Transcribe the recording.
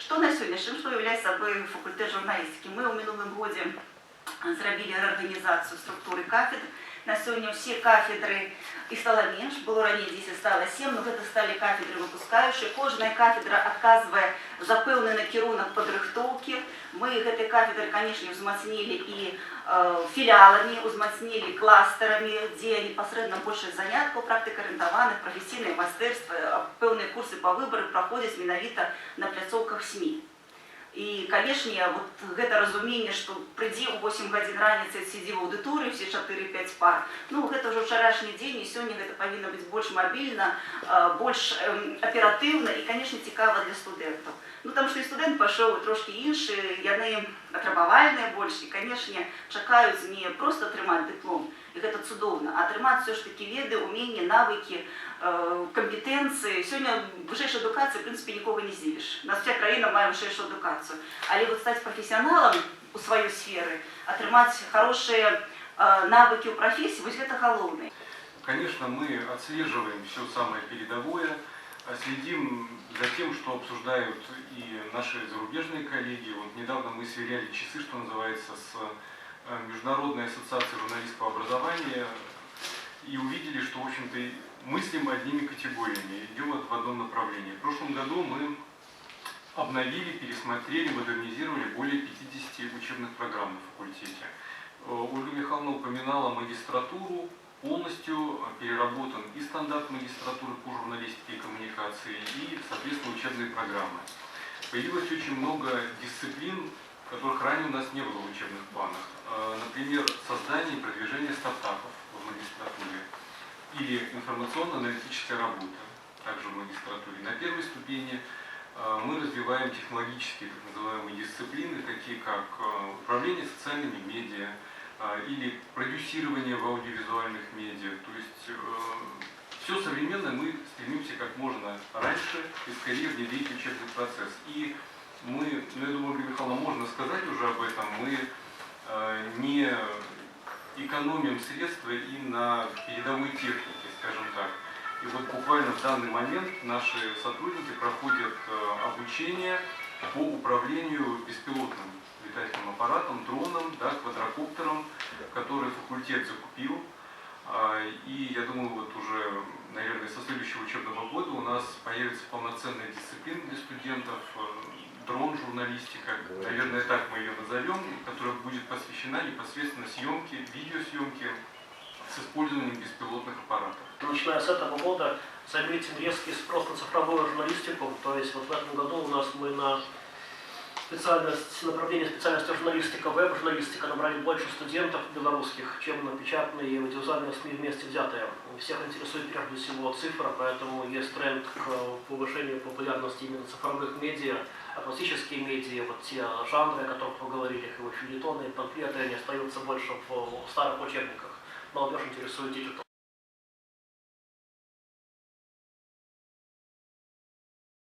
Што на сённяшнім, што ўяўляе сабой факультэт журналістыкі? Мы ў мінулым годзе зрабілі рэарганізацыю структуры кафедр. На сёння ўсе кафедры, іх стала менш, было раней 10, стала 7, но гэта сталі кафедры выпускаючыя. Кожная кафедра адказвае за пэўны накірунак падрыхтоўкі. Мы гэтай кафедры, канешне, узмацнілі і філіаламі, узмацнілі кластарамі, дзе непасрэдна большасць заняткаў практыка-арыентаваных, прафесійнае майстэрства, пэўныя курсы па выбары праходзяць менавіта на пляцоўках СМІ. І, канешне, вот гэта разуменне, што прыйдзі ў 8 гадзін раніцы, сядзі ў аўдыторыі, все 4-5 пар. Ну, гэта ўжо ўчарашні дзень, і сёння гэта павінна быць больш мабільна, больш аператыўна і, канешне, цікава для студэнтаў. Ну, таму што і студэнт пайшоў трошкі іншы, яны атрабавальныя больш, і, канешне, чакаюць не проста атрымаць дыплом, і гэта цудоўна, а атрымаць все ж такі веды, уменні, навыкі, компетенції. Сьогодні вища адукація, в принципі, нікого не здивиш. У нас вся країна має вищу адукацію. Але вот стати професіоналом у своей сферы, отримать хорошие навыки у профессии, вот это головне. Конечно, мы отслеживаем все самое передовое, следим за тем, что обсуждают и наши зарубежные коллеги. Вот недавно мы сверяли часы, что называется, с Международной ассоциацией журналистского образования и увидели, что, в общем-то, мыслим одними категориями, идем в одном направлении. В прошлом году мы обновили, пересмотрели, модернизировали более 50 учебных программ на факультете. Ольга Михайловна упоминала магистратуру, полностью переработан и стандарт магистратуры по журналистике и коммуникации, и, соответственно, учебные программы. Появилось очень много дисциплин, которых ранее у нас не было в учебных планах. Например, создание и продвижение стартапов в магистратуре или информационно-аналитическая работа, также в магистратуре. На первой ступени мы развиваем технологические так называемые дисциплины, такие как управление социальными медиа или продюсирование в аудиовизуальных медиа. То есть все современное мы стремимся как можно раньше и скорее внедрить в учебный процесс. И мы, ну, я думаю, Ольга Михайловна, можно сказать уже об этом, мы не экономим средства и на передовой технике, скажем так. И вот буквально в данный момент наши сотрудники проходят обучение по управлению беспилотным летательным аппаратом, дроном, да, квадрокоптером, который факультет закупил. И я думаю, вот уже, наверное, со следующего учебного года у нас появится полноценная дисциплина для студентов, дрон-журналистика, наверное, так мы ее назовем, которая будет посвящена непосредственно съемке, видеосъемке с использованием беспилотных аппаратов. Начиная с этого года заметен резкий спрос на цифровую журналистику, то есть вот в этом году у нас мы на направление специальности журналистика, веб-журналистика набрали больше студентов белорусских, чем на печатные и аудиовизуальные СМИ вместе взятые. Всех интересует прежде всего цифра, поэтому есть тренд к повышению популярности именно цифровых медиа, а классические медиа, вот те жанры, о которых вы говорили, как фельетоны и памфлеты, они остаются больше в старых учебниках. Молодежь интересует диджитал.